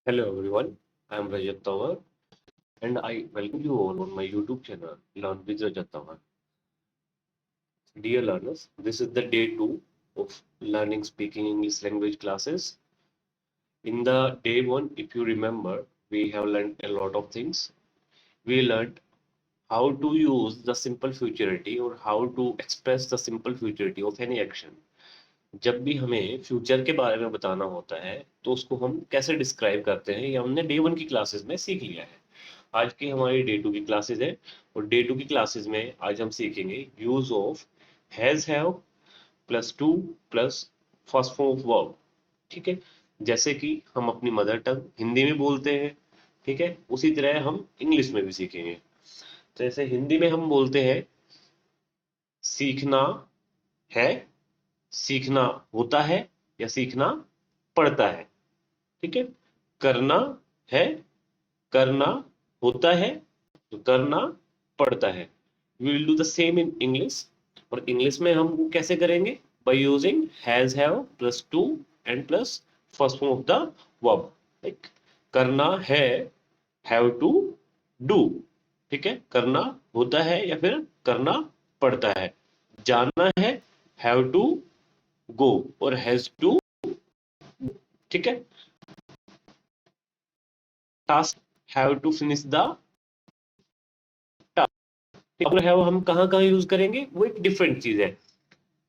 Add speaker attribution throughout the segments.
Speaker 1: Hello everyone, I am Rajat Tawar and I welcome you all on my YouTube channel Learn with Rajat Tawar. Dear learners, this is the day 2 of learning speaking English language classes. In the day 1, if you remember, we have learned a lot of things. We learned how to use the simple futurity or how to express the simple futurity of any action. जब भी हमें future के बारे में बताना होता है तो उसको हम कैसे डिस्क्राइब करते हैं ये हमने डे 1 की क्लासेस में सीख लिया है। आज की हमारी डे 2 की क्लासेस है और डे 2 की क्लासेस में आज हम सीखेंगे use of has have plus to plus first form of verb. ठीक है, जैसे कि हम अपनी मदर टंग हिंदी में बोलते हैं, ठीक है, उसी तरह हम इंग्लिश में भी सीखेंगे। तो जैसे हिंदी में हम बोलते हैं सीखना है, सीखना होता है या सीखना पड़ता है। ठीक है, करना है, करना होता है, तो करना पड़ता है। We will do the same in English. और इंग्लिश में हम कैसे करेंगे? By using has have plus to and plus first form of the verb. Like करना है, हैव टू डू। ठीक है, करना होता है या फिर करना पड़ता है। जाना है, हैव टू गो और हैज टू। ठीक है, task, have to finish the task. अब हैव हम कहाँ कहाँ यूज करेंगे वो एक डिफरेंट चीज है।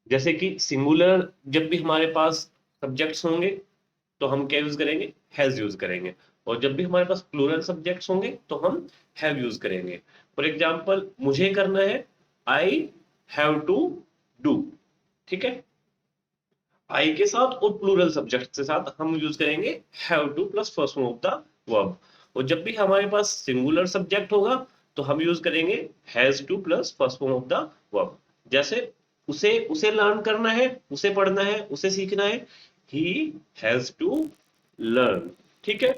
Speaker 1: जैसे कि सिंगुलर जब भी हमारे पास सब्जेक्ट्स होंगे तो हम क्या यूज करेंगे? हैज यूज करेंगे। और जब भी हमारे पास प्लूरल सब्जेक्ट्स होंगे तो हम हैव यूज करेंगे। फॉर एग्जाम्पल, मुझे करना है, आई हैव टू डू। ठीक है, आई के साथ और प्लूरल सब्जेक्ट के साथ हम यूज करेंगे have to plus first form of the verb. और जब भी हमारे पास सिंगुलर सब्जेक्ट होगा तो हम यूज करेंगे has to plus first form of the verb. जैसे उसे उसे लर्न करना है, उसे पढ़ना है, उसे सीखना है, ही हैज टू लर्न। ठीक है,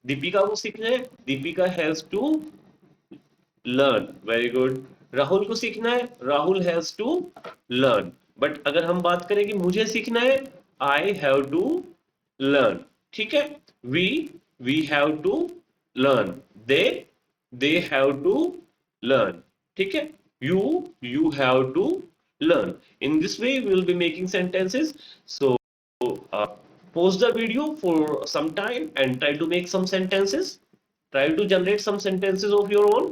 Speaker 1: दीपिका को सीखना है, Deepika has to learn. Very good. Rahul को सीखना है, Rahul has to learn. But अगर हम बात करें कि मुझे सीखना है, आई हैव टू लर्न। ठीक है, we we have to learn. They they have to learn. ठीक है, you you have to learn. In this way, we will be making sentences. So, pause the video for some time and try to make some sentences. Try to generate some sentences of your own.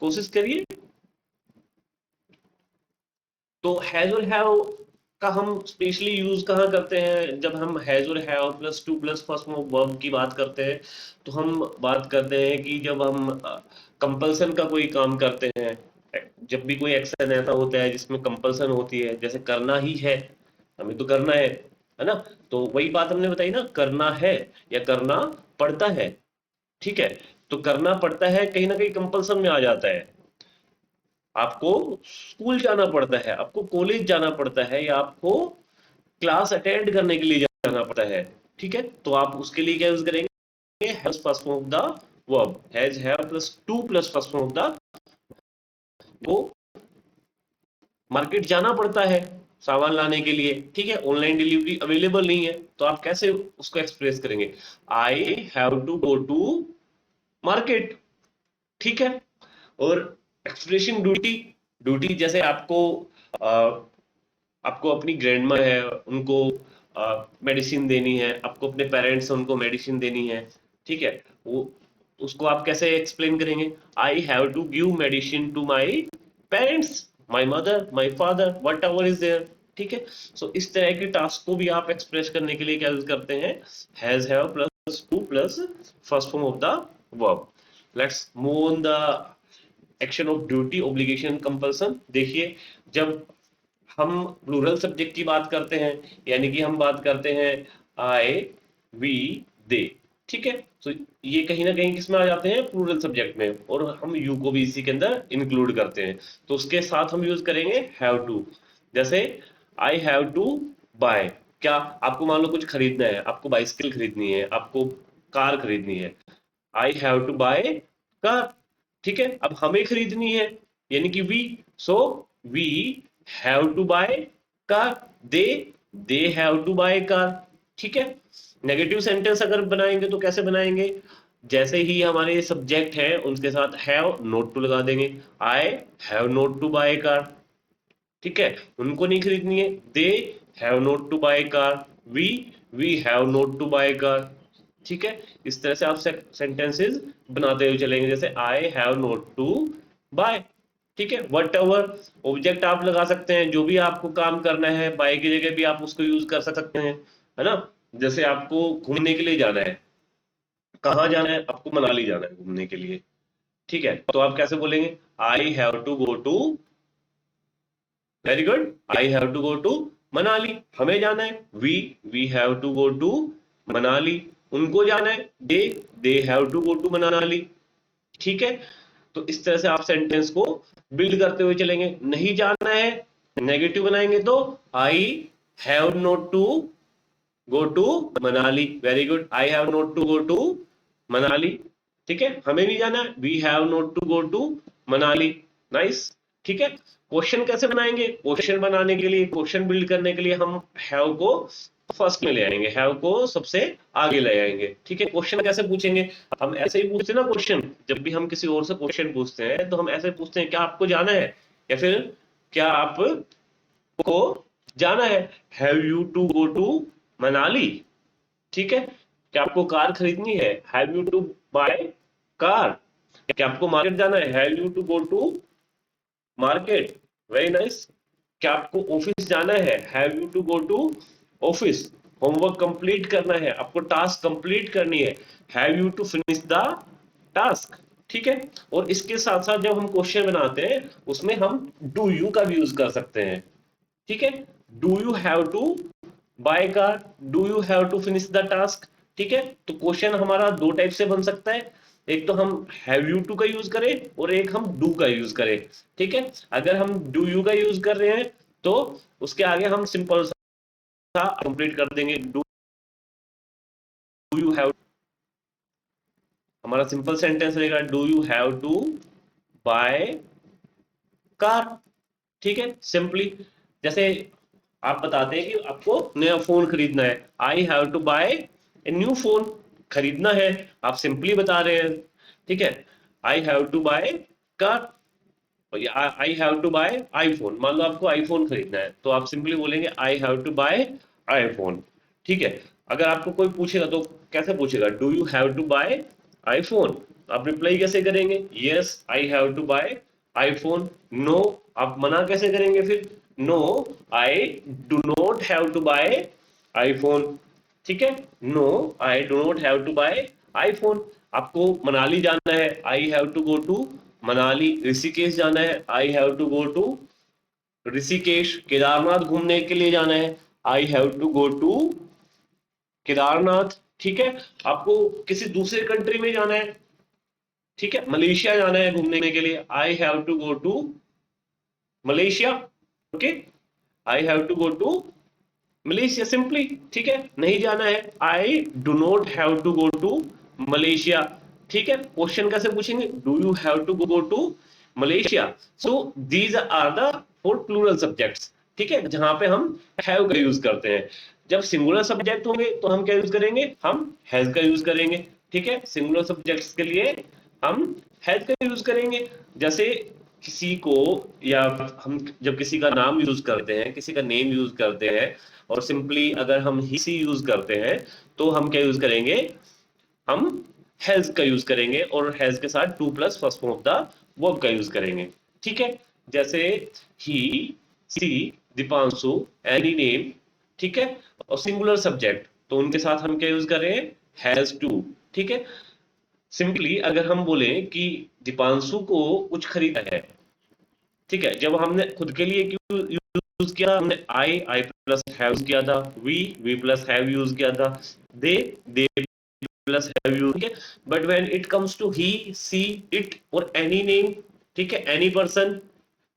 Speaker 1: कोशिश करिए। तो has और have का हम specially use कहाँ करते हैं? जब हम हैज और have plus to plus first verb की बात करते हैं तो हम बात करते हैं कि जब हम कंपल्सन का कोई काम करते हैं, जब भी कोई एक्शन ऐसा होता है जिसमें कंपल्सन होती है, जैसे करना ही है, हमें तो करना है ना। तो वही बात हमने बताई ना, करना है या करना पड़ता है। ठीक है, तो करना पड़ता है कहीं ना कहीं कंपल्सन में आ जाता है। आपको स्कूल जाना पड़ता है, आपको कॉलेज जाना पड़ता है, या आपको क्लास अटेंड करने के लिए जाना पड़ता है। ठीक है, तो आप उसके लिए क्या यूज करेंगे? Has first form of the verb. Has have plus to plus first form of the. वो मार्केट जाना पड़ता है सामान लाने के लिए। ठीक है, ऑनलाइन डिलीवरी अवेलेबल नहीं है, तो आप कैसे उसको एक्सप्रेस करेंगे? I have to go to market. ठीक है, और एक्सप्रेसिंग ड्यूटी, ड्यूटी जैसे आपको आपको अपनी ग्रैंड माँ है, उनको मेडिसिन देनी है, आपको अपने पेरेंट्स हैं उनको मेडिसिन देनी है। ठीक है, वो उसको आप कैसे एक्सप्लेन करेंगे? I have to give medicine to my parents, my mother, my father, whatever is there. ठीक है, सो इस तरह के टास्क को भी आप एक्सप्रेस करने के लिए क्या यूज करते हैं? Has have plus to plus first form of the verb. Let's move on the action of duty, obligation, compulsion. देखिए, जब हम प्लूरल सब्जेक्ट की बात करते हैं, यानी कि हम बात करते हैं आई, वी, दे। ठीक है, तो ये कहीं ना कहीं किसमें आ जाते हैं? प्लूरल सब्जेक्ट में, और हम यू को भी इसी के अंदर इंक्लूड करते हैं। तो उसके साथ हम यूज करेंगे हैव टू। जैसे आई हैव टू बाय। क्या आपको मान लो कुछ खरीदना है, आपको बाइसिकल खरीदनी है, आपको कार खरीदनी है, I have to buy car. ठीक है, अब हमें खरीदनी है यानी कि we, so we have to buy car. They they have to buy car. ठीक है। नेगेटिव सेंटेंस अगर बनाएंगे तो कैसे बनाएंगे, जैसे ही हमारे सब्जेक्ट है उनके साथ हैव नोट टू लगा देंगे। I have not to buy car, ठीक है, उनको नहीं खरीदनी है। They have not to buy car, we have not to buy car, ठीक है। इस तरह से आप सेंटेंसेस बनाते हुए चलेंगे, जैसे I have not to buy, ठीक है। वट एवर ऑब्जेक्ट आप लगा सकते हैं, जो भी आपको काम करना है, बाय की जगह भी आप उसको यूज कर सकते हैं, है ना। जैसे आपको घूमने के लिए जाना है, कहाँ जाना है आपको, मनाली जाना है घूमने के लिए, ठीक है, तो आप कैसे बोलेंगे, I have to go to, very good, I have to go to Manali, हमें जाना है। We have to go to Manali, उनको जाना है। They have to go to Manali, ठीक है। तो इस तरह से आप सेंटेंस को बिल्ड करते हुए चलेंगे। नहीं जाना है, नेगेटिव बनाएंगे तो I have not to go to Manali, very good, I have not to go to Manali, ठीक है, हमें नहीं जाना, we have not to go to Manali, nice, ठीक है। क्वेश्चन कैसे बनाएंगे, क्वेश्चन बनाने के लिए, क्वेश्चन बिल्ड करने के लिए हम हैव को फर्स्ट में ले आएंगे, हैव को सबसे आगे ले आएंगे, ठीक है। क्वेश्चन कैसे पूछेंगे, हम ऐसे ही पूछते हैं ना क्वेश्चन, जब भी हम किसी और से क्वेश्चन पूछते हैं तो हम ऐसे पूछते हैं क्या आपको जाना है, या फिर क्या आपको जाना है, have you to go to Manali, ठीक है। क्या आपको कार खरीदनी है, have you to buy car. क्या आपको मार्केट जाना है, have you to go to market, very nice. क्या आपको ऑफिस जाना है, have you to go to office. Homework complete करना है, आपको टास्क कंप्लीट करनी है, have you to finish the task, ठीक है। और इसके साथ साथ जब हम क्वेश्चन बनाते हैं उसमें हम डू यू का भी यूज कर सकते हैं, ठीक है। Do you have to buy car, do you have to finish the task, ठीक है। तो क्वेश्चन हमारा दो टाइप से बन सकता है, एक तो हम हैव यू टू का यूज करें और एक हम डू का यूज करें, ठीक है। अगर हम डू यू का यूज कर रहे हैं तो उसके आगे हम सिंपल सा कंप्लीट कर देंगे, डू यू हैव, हमारा सिंपल सेंटेंस रहेगा do you have to buy car, ठीक है, सिंपली। जैसे आप बताते हैं कि आपको नया फोन खरीदना है, I have to buy a new phone, खरीदना है, आप सिंपली बता रहे हैं, ठीक है। I have to buy car, I have to buy iPhone, मान लो आपको आईफोन खरीदना है तो आप सिंपली बोलेंगे I have to buy iPhone, ठीक है। अगर आपको कोई पूछेगा तो कैसे पूछेगा, do you have to buy iPhone, आप रिप्लाई कैसे करेंगे, yes I have to buy iPhone. No, आप मना कैसे करेंगे फिर, no I do not have to buy iPhone, ठीक है। No I do not have to buy iPhone. आपको मनाली जाना है, I have to go to Manali. Rishikesh जाना है, I have to go to Rishikesh. Kedarnath घूमने के लिए जाना है, I have to go to Kedarnath, ठीक है। आपको किसी दूसरे कंट्री में जाना है, ठीक है, मलेशिया जाना है घूमने के लिए, I have to go to Malaysia, okay, I have to go to Malaysia simply, ठीक है। नहीं जाना है, I do not have to go to Malaysia, ठीक है। क्वेश्चन कैसे पूछेंगे, do you have to go to Malaysia. So these are the four plural subjects, ठीक है, जहां पे हम हैव का यूज करते हैं। जब सिंगुलर सब्जेक्ट होंगे तो हम क्या यूज करेंगे, हम हैज का यूज करेंगे, ठीक है। सिंगुलर सब्जेक्ट्स के लिए हम हैज का यूज करेंगे। जैसे किसी को, या हम जब किसी का नाम यूज करते हैं, किसी का नेम यूज करते हैं, और सिंपली अगर हम ही सी यूज करते हैं तो हम क्या यूज करेंगे, हम हैज का यूज करेंगे, और हैज के साथ to plus first form of the verb का यूज करेंगे, ठीक है। जैसे ही, सी, दीपांशु, एनी नेम, ठीक है, और सिंगुलर सब्जेक्ट तो उनके साथ हम क्या यूज कर रहे हैं, हैज टू, ठीक है। सिंपली अगर हम बोले कि दीपांशु को कुछ खरीदा है, ठीक है, जब हमने खुद के लिए क्यों यूज किया, हमने आई प्लस हैव यूज किया था, वी प्लस हैव यूज किया था, दे प्लस हैव यूज, ठीक है। But when it comes to he, she, it और एनी नेम, ठीक है, एनी पर्सन,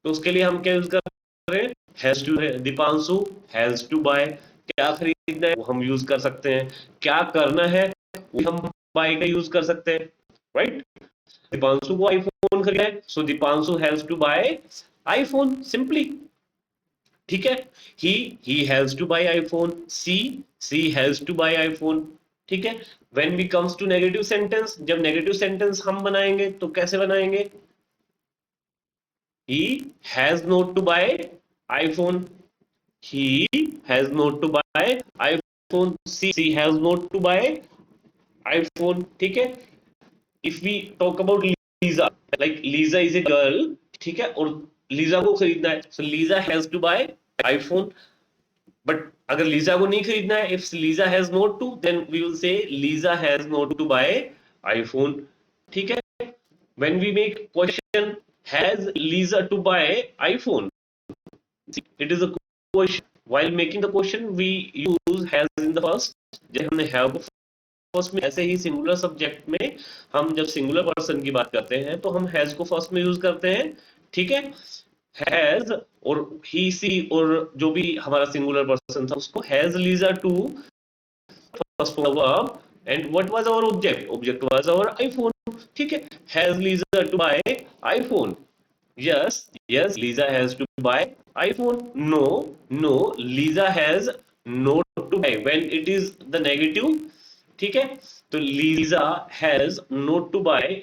Speaker 1: तो उसके लिए हम क्या यूज कर रहे हैं, हैज टू है। दीपांशु हैज टू बाय, क्या खरीदना है वो हम यूज कर सकते हैं, क्या करना है वो हम बाय का यूज कर सकते हैं, राइट। दीपांशु को आईफोन खरीदना है, so Dipanshu has to buy iPhone simply, ठीक है, he has to buy iPhone, she has to buy iPhone, ठीक है। when we comes to negative sentence, जब negative sentence हम बनाएंगे तो कैसे बनाएंगे? he has not to buy iPhone, he has not to buy iPhone, she has not to buy iPhone, ठीक है। if we talk about Lisa, like Lisa is a girl, ठीक है, और लीजा को खरीदना है, so Lisa has to buy iPhone, but अगर Lisa को नहीं खरीदना है, if Lisa has not to, then we will say Lisa has not to buy iPhone, ठीक है। when we make question, has Lisa to buy iPhone, it is a question, while making the question we use has in the first, जब हमने have को first में, ऐसे ही singular subject में हम जब सिंगुलर पर्सन की बात करते हैं तो हम हैज को फर्स्ट में यूज करते हैं, ठीक है। हैज और ही सी और जो भी हमारा सिंगुलर पर्सन था उसको has Lisa to first verb, and what was our object, object was our iPhone, ठीक है। Has Lisa to buy iPhone, yes yes Lisa has to buy iPhone, no no Lisa has not to buy, when it is the negative, ठीक है, तो Lisa has not to buy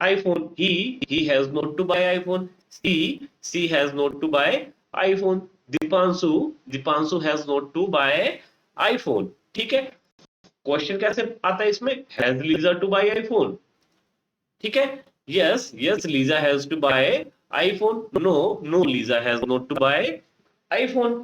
Speaker 1: iPhone, he has not to buy iPhone, she has not to buy iPhone, Deepanshu Deepanshu has not to buy iPhone, ठीक है। Question कैसे आता है इसमें? Has Lisa to buy iPhone, ठीक है। Yes yes Lisa has to buy iPhone, no no Lisa has not to buy iPhone,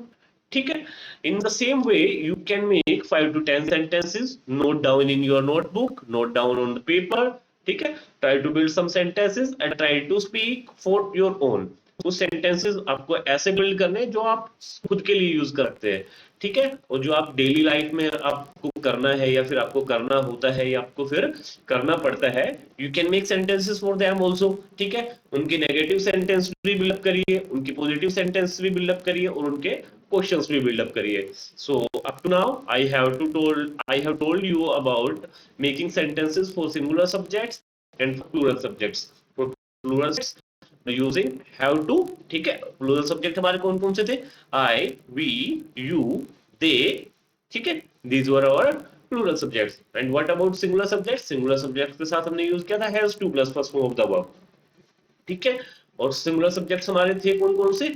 Speaker 1: ठीक है। in the same way you can make 5 to 10 sentences, note down in your notebook, note down on the paper, ठीक है। try to build some sentences and try to speak for your own, कुछ sentences आपको ऐसे build करने जो आप खुद के लिए यूज करते हैं, ठीक है, और जो आप डेली लाइफ में आपको करना है या फिर आपको करना होता है या आपको फिर करना पड़ता है, you can make sentences for them also, ठीक है। उनकी नेगेटिव सेंटेंस भी बिल्डअप करिए, उनकी पॉजिटिव सेंटेंस भी बिल्डअप करिए और उनके क्वेश्चंस भी बिल्डअप करिए। So up to now I have told you about making sentences for singular subjects and plural subjects. For plural using have to, ठीक है। प्लूरल सब्जेक्ट हमारे कौन कौन से थे? आई, वी, यू, दे, ठीक है, these were our plural subjects. And what about singular subjects? Singular subjects के साथ हमने यूज किया था has to plus first form of the verb, ठीक है। और सिंगुलर सब्जेक्ट्स हमारे थे कौन कौन से?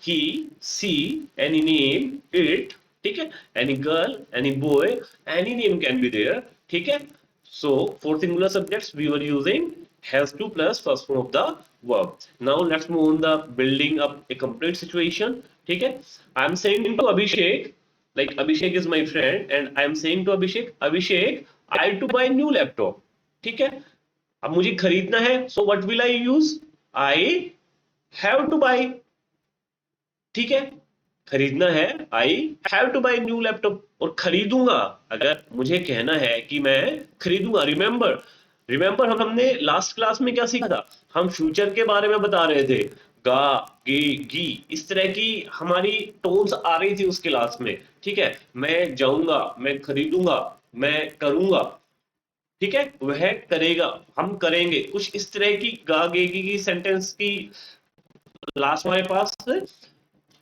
Speaker 1: He, she, any name, it, ठीक है, any girl, any boy, any name can be there, ठीक है। So for singular subjects we were using has to plus first form of the verb. Now let's move on the building up a complete situation, ठीक है। I am saying to Abhishek, like Abhishek is my friend and I am saying to Abhishek, Abhishek, I have to buy new laptop, ठीक है। अब मुझे खरीदना है, so what will I use? I have to buy, ठीक है, खरीदना है, I have two by new laptop. और खरीदूंगा, अगर मुझे कहना है कि मैं खरीदूंगा, रिमेंबर रिमेंबर हमने लास्ट क्लास में क्या सीखा था? हम फ्यूचर के बारे में बता रहे थे, गा, गे, गी, इस तरह की हमारी टोन्स आ रही थी उस क्लास में, ठीक है। मैं जाऊंगा, मैं खरीदूंगा, मैं करूंगा, ठीक है, वह करेगा, हम करेंगे, कुछ इस तरह की गा, गे, गी की सेंटेंस की लास्ट हमारे पास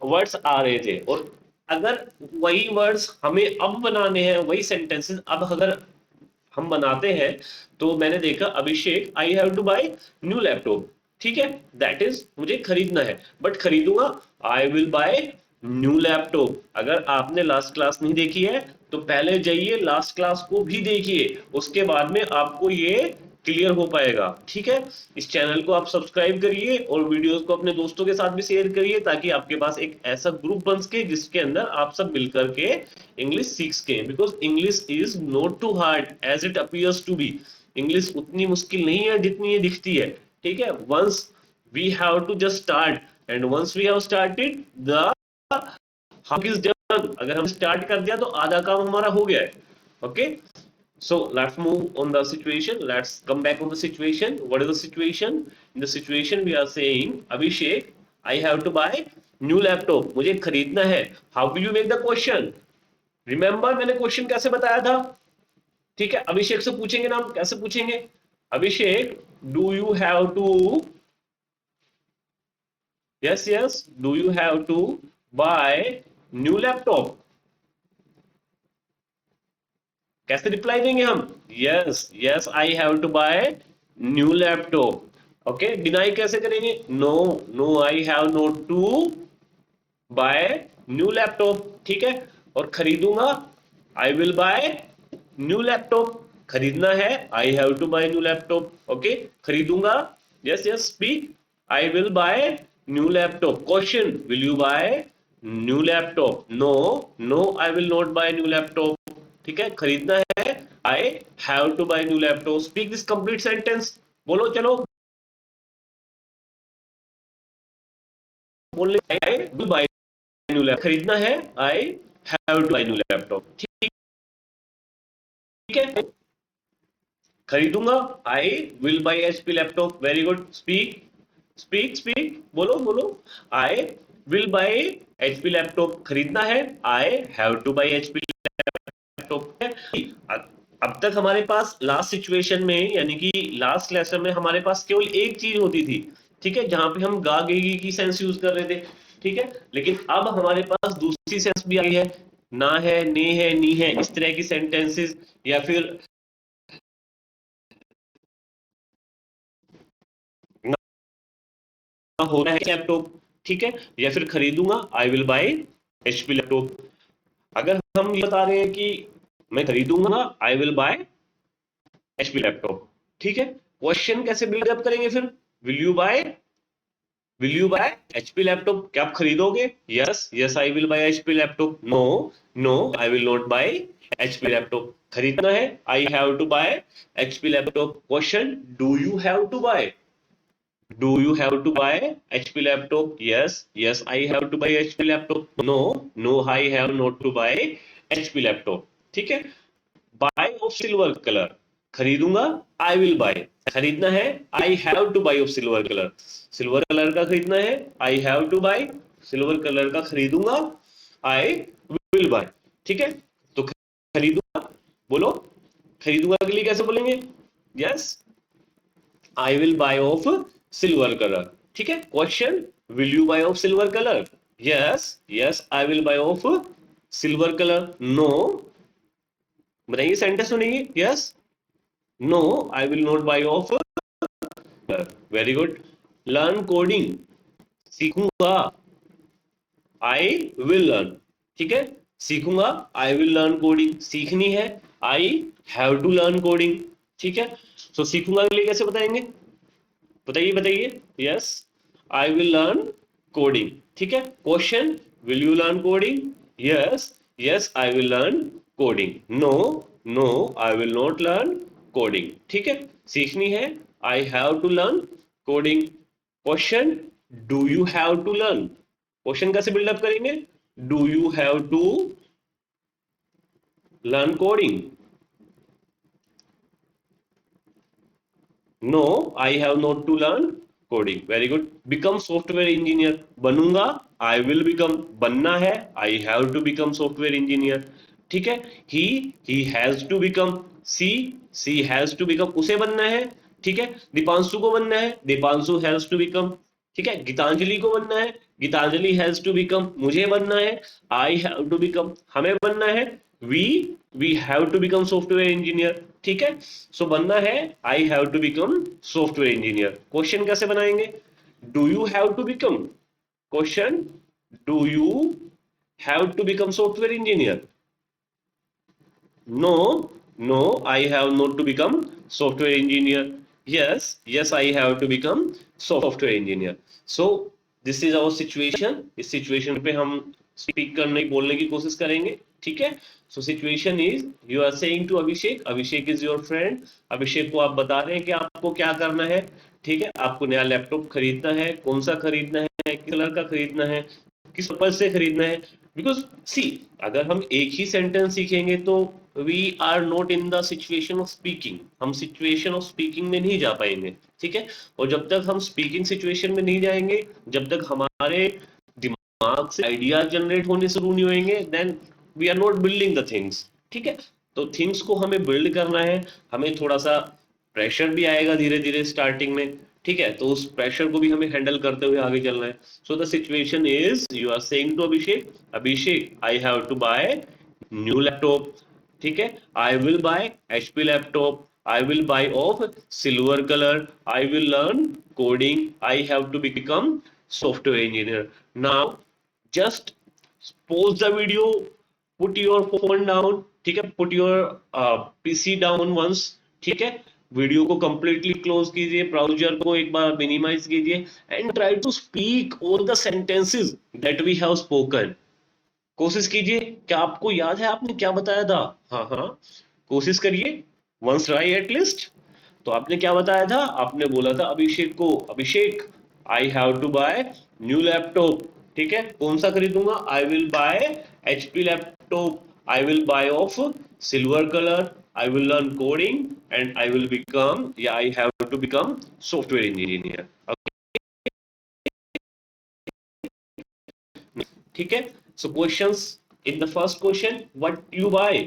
Speaker 1: वर्ड्स आ रहे थे। और अगर वही वर्ड्स हमें अब बनाने हैं, वही सेंटेंसेस अब अगर हम बनाते हैं, तो मैंने देखा Abhishek I have to buy new laptop, ठीक है, दैट इज मुझे खरीदना है, बट खरीदूंगा I will buy new laptop. अगर आपने लास्ट क्लास नहीं देखी है तो पहले जाइए लास्ट क्लास को भी देखिए, उसके बाद में आपको ये क्लियर हो पाएगा, ठीक है। इस चैनल को आप सब्सक्राइब करिए और वीडियोस को अपने दोस्तों के साथ भी शेयर करिए, ताकि आपके पास एक ऐसा ग्रुप बन सके जिसके अंदर आप सब मिलकर के इंग्लिश सीख सके, because English is not too hard as it appears to be. English उतनी मुश्किल नहीं है जितनी ये दिखती है, ठीक है। Once we have to just start, and once we have started the work is done. अगर हम स्टार्ट कर दिया तो आधा काम हमारा हो गया है, okay. So let's move on the situation. Let's come back on the situation. What is the situation? In the situation we are saying, Abhishek, I have to buy new laptop. मुझे खरीदना है. How will you make the question? Remember मैंने question कैसे बताया था? ठीक है, अभिषेक से पूछेंगे ना हम, कैसे पूछेंगे? अभिषेक, do you have to? Yes, yes. Do you have to buy new laptop. कैसे रिप्लाई देंगे हम? Yes yes I have to buy new laptop. Okay, deny कैसे करेंगे? No no I have not to buy new laptop. ठीक है, और खरीदूंगा, I will buy new laptop. खरीदना है, I have to buy new laptop. Okay, खरीदूंगा, yes yes speak, I will buy new laptop. Question, will you buy new laptop? No no I will not bye new laptop. ठीक है, खरीदना है, I have to buy new laptop. Speak this complete sentence. बोलो चलो, बोलने, I will buy new laptop. खरीदना है, I have to buy new laptop. ठीक है, खरीदूंगा, I will buy HP laptop. Very good, speak speak speak, बोलो बोलो, I will buy HP laptop. खरीदना है, I have to buy HP laptop. अब तक हमारे पास लास्ट सिचुएशन में, यानी कि लास्ट लेसन में हमारे पास केवल एक चीज होती थी, ठीक है, जहां पे हम गा गे की सेंस यूज कर रहे थे। ठीक है, लेकिन अब हमारे पास दूसरी सेंस भी आई है, ना है, ने है, नी है, इस तरह की सेंटेंसेस, या फिर हो रहा है लैपटॉप। ठीक है, या फिर खरीदूंगा, I will buy HP laptop. अगर हम ये बता रहे हैं कि मैं खरीदूंगा, I will buy HP laptop. ठीक है, क्वेश्चन कैसे बिल्डअप करेंगे फिर? Will you buy, will you buy HP laptop? क्या आप खरीदोगे? Yes yes I will buy HP laptop. No no I will not buy HP laptop. खरीदना है, I have to buy HP laptop. Question, do you have to bye, do you have to buy HP laptop? Yes, yes, I have to buy HP laptop. No, no, I have not to buy HP laptop. ठीक है, buy of silver color, खरीदूंगा, I will buy। खरीदना है, I have to buy of silver color। Silver colour का खरीदना है, I have to buy। Silver colour का खरीदूंगा, I will buy। ठीक है, तो खरीदूंगा, बोलो, खरीदूंगा के लिए कैसे बोलेंगे? Yes, I will buy of silver colour. ठीक है, question, will you buy of silver colour? Yes yes I will buy of silver colour. No, बताइए सेंटेंस सुनिए, yes, no I will not buy of. Very good, learn coding, सीखूंगा, I will learn. ठीक है, सीखूंगा, I will learn coding. सीखनी है, I have to learn coding. ठीक है, तो सीखूंगा के लिए कैसे बताएंगे? बताइए बताइए, yes I will learn coding. ठीक है, question, will you learn coding? Yes yes I will learn coding. No no I will not learn coding. ठीक है, सीखनी है, I have to learn coding. Question, do you have to learn? Question कैसे build up करेंगे? Do you have to learn coding? No I have not to learn coding. Very good, become software engineer, बनूंगा, I will become. बनना है, I have to become software engineer. ठीक है, he has to become. She she has to become, उसे बनना है। ठीक है, दीपांशु को बनना है, दीपांशु हैज टू बिकम। ठीक है, गीतांजलि को बनना है, गीतांजलि हैज टू बिकम। मुझे बनना है, आई हैव टू बिकम। हमें बनना है, we we have to become software engineer. ठीक है, सो बनना है, I have to become software engineer. Question कैसे बनाएंगे? Do you have to become? Question, do you have to become software engineer? No no I have not to become software engineer. Yes yes I have to become software engineer. So this is our situation. इस situation पे हम speak करने बोलने की कोशिश करेंगे। ठीक है, so situation is, you are saying to Abhishek, Abhishek is your friend. Abhishek को आप बता रहे हैं कि आपको क्या करना है। ठीक है, आपको नया लैपटॉप खरीदना है, कौन सा खरीदना है, किस कलर का खरीदना है, किस पर्पज से खरीदना है। बिकॉज सी, अगर हम एक ही सेंटेंस सीखेंगे तो we are not in the situation of speaking, हम सिचुएशन ऑफ स्पीकिंग में नहीं जा पाएंगे। ठीक है, और जब तक हम स्पीकिंग सिचुएशन में नहीं जाएंगे, जब तक हमारे दिमाग से आइडिया जनरेट होने शुरू नहीं होंगे, then we are not building the things. ठीक है, तो थिंग्स को हमें बिल्ड करना है, हमें थोड़ा सा प्रेशर भी आएगा धीरे धीरे स्टार्टिंग में। ठीक है, तो उस प्रेशर को भी हमें हैंडल करते हुए आगे चलना है. So the situation is you are saying to Abhishek, Abhishek I have to buy new laptop. ठीक है, I will buy HP laptop, I will buy of silver colour, I will learn coding, I have to become software engineer. Now just pause the video, put your phone down. ठीक है, put your PC down once. ठीक है, video को completely close कीजिए, browser को एक बार minimise कीजिए and try to speak all the sentences that we have spoken. कोशिश कीजिए, क्या आपको याद है आपने क्या बताया था? हाँ हाँ, कोशिश करिए, वंस ट्राई एटलीस्ट. तो आपने क्या बताया था? आपने बोला था अभिषेक को, Abhishek I have to buy new laptop. ठीक है, कौन सा खरीदूंगा? I will buy HP laptop, I will buy of silver colour, I will learn coding and I will become, या I have to become software engineer. ठीक है, so questions in the first question, what you buy,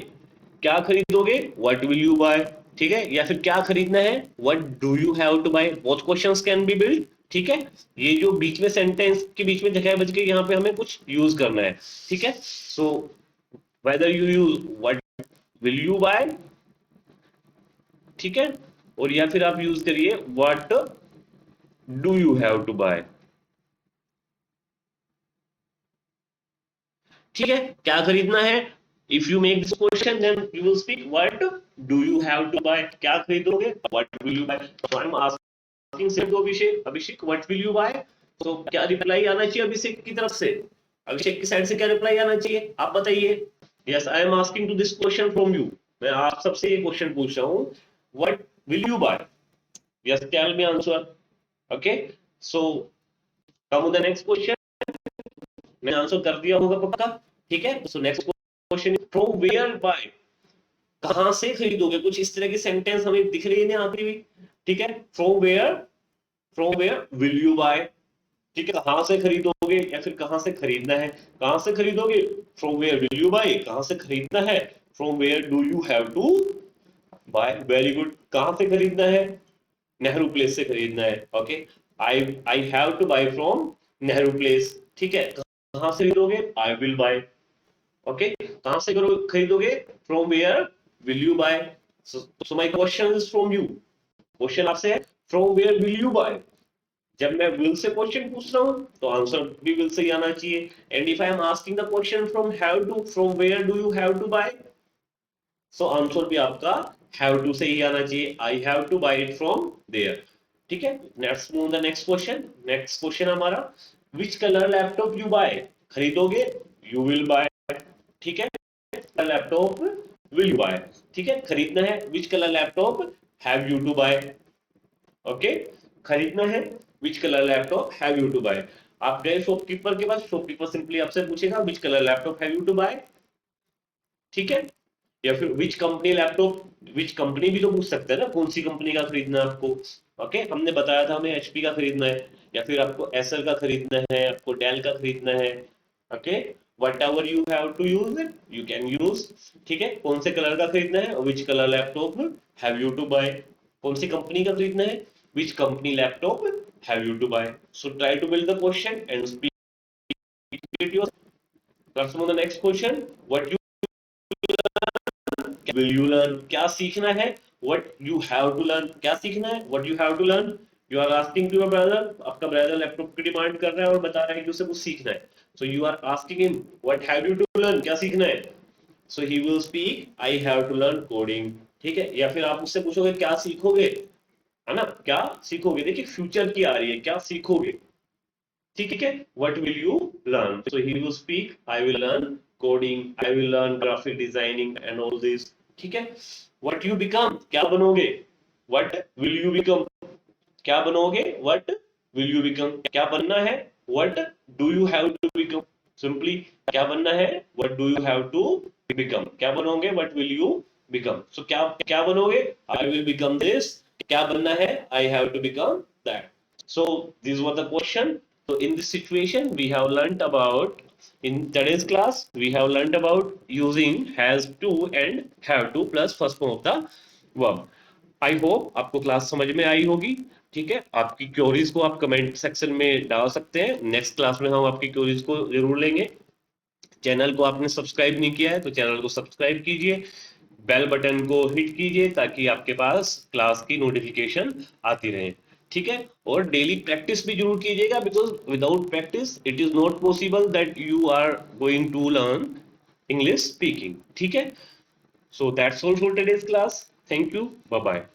Speaker 1: क्या खरीदोगे, what will you buy. ठीक है, या फिर क्या खरीदना है, what do you have to buy. Both questions can be build. ठीक है, ये जो बीच में सेंटेंस के बीच में जगह बच गई, यहाँ पे हमें कुछ यूज करना है. ठीक है, so whether you use what will you buy. ठीक है, और या फिर आप यूज करिए what do you have to buy. ठीक है, क्या खरीदना है. If you make this question then you will speak what do you have to buy, क्या खरीदोगे, what will you buy. So I am asking same to Abhishek, Abhishek what will you buy. तो क्या reply आना चाहिए अभिषेक की तरफ से, अभिषेक की साइड से क्या रिप्लाई आना चाहिए, आप बताइए. Yes, I am asking to this question from you, मैं आप सबसे ये क्वेश्चन पूछ रहा हूँ, what will you buy. Yes, tell me answer. Okay, so come the next question. मैंने आंसर कर दिया होगा पक्का. ठीक है, so next question, from where buy, कहां से खरीदोगे. कुछ इस तरह की सेंटेंस हमें दिख रही है ना आती हुई. ठीक है, from where will you buy. ठीक है, कहां से खरीदोगे या फिर कहां से खरीदना है. कहां से खरीदोगे, from where will you buy. कहां से खरीदना है, from where do you have to buy. Very good, कहां से खरीदना है, नेहरू प्लेस से खरीदना है. Okay, I I have to buy from Nehru Place. ठीक है, कहां से खरीदोगे, आई विल बाय. ओके, कहां से खरीदोगे, from where will you buy. So my question is from you, question आपसे है from where will you buy. जब मैं विल से क्वेश्चन पूछ रहा हूं तो आंसर भी विल से ही आना चाहिए. And if I am asking the question from have to, from where do you have to buy, so answer भी आपका हैव टू से ही आना चाहिए. I have to buy it from there. ठीक है, let's move the next question. Next question हमारा, which colour laptop you buy, खरीदोगे, यू विल बाय. ठीक है, लैपटॉप विल यू बाय. ठीक है, खरीदना है, which colour laptop have you to buy. Okay, खरीदना है, which colour laptop have you to buy. आप गए शॉपकीपर के पास, शॉपकीपर सिंपली आपसे पूछेगा which colour laptop have you to buy. ठीक है, या फिर which company laptop, which company भी तो पूछ सकते हैं ना, कौन सी कंपनी का खरीदना है आपको. ओके, हमने बताया था हमें एचपी का खरीदना है, या फिर आपको एसएल का खरीदना है, आपको डेल का खरीदना है. Okay, whatever you have to use it you can use. ठीक है, कौन से कलर का खरीदना है, which color laptop have you to buy. कौन सी कंपनी का खरीदना है, which company laptop have you to buy. So try to build the question and speak it yourself. Let's move the next question, what you will you learn, क्या सीखना है, what you have to learn, क्या सीखना है, what you have to learn. You are asking to your brother, आपका brother laptop की demand कर रहा है और बता रहा है कि उसे कुछ सीखना है. So you are asking him, what have you to learn, क्या सीखना है. So he will speak, I have to learn coding. ठीक है, या फिर आप उससे पूछोगे क्या सीखोगे, है ना, क्या सीखोगे. देखिए फ्यूचर की आ रही है, क्या सीखोगे. ठीक है, what will you learn. So he will speak, I will learn coding, I will learn graphic designing and all this. ठीक है, what you become, क्या बनोगे, what will you become, क्या बनोगे, what will you become, क्या बनना है, what do you have to become. Simply क्या बनना है, what do you have to become, क्या बनोगे, what will you become. So क्या क्या बनोगे, I will become this, क्या बनना है, I have to become that. So these were the question. So in this situation we have learnt about, in today's class we have learnt about using has to and have to plus first form of the verb. I hope आपको class समझ में आई होगी। ठीक है, आपकी queries को आप comment section में डाल सकते हैं, नेक्स्ट क्लास में हम आपकी क्वेरीज को जरूर लेंगे। चैनल को आपने सब्सक्राइब नहीं किया है तो चैनल को सब्सक्राइब कीजिए, बेल बटन को हिट कीजिए ताकि आपके पास क्लास की नोटिफिकेशन आती रहे। ठीक है, और डेली प्रैक्टिस भी जरूर कीजिएगा, because without practice it is not possible that you are going to learn English speaking. ठीक है, so that's all for today's class. Thank you, bye bye.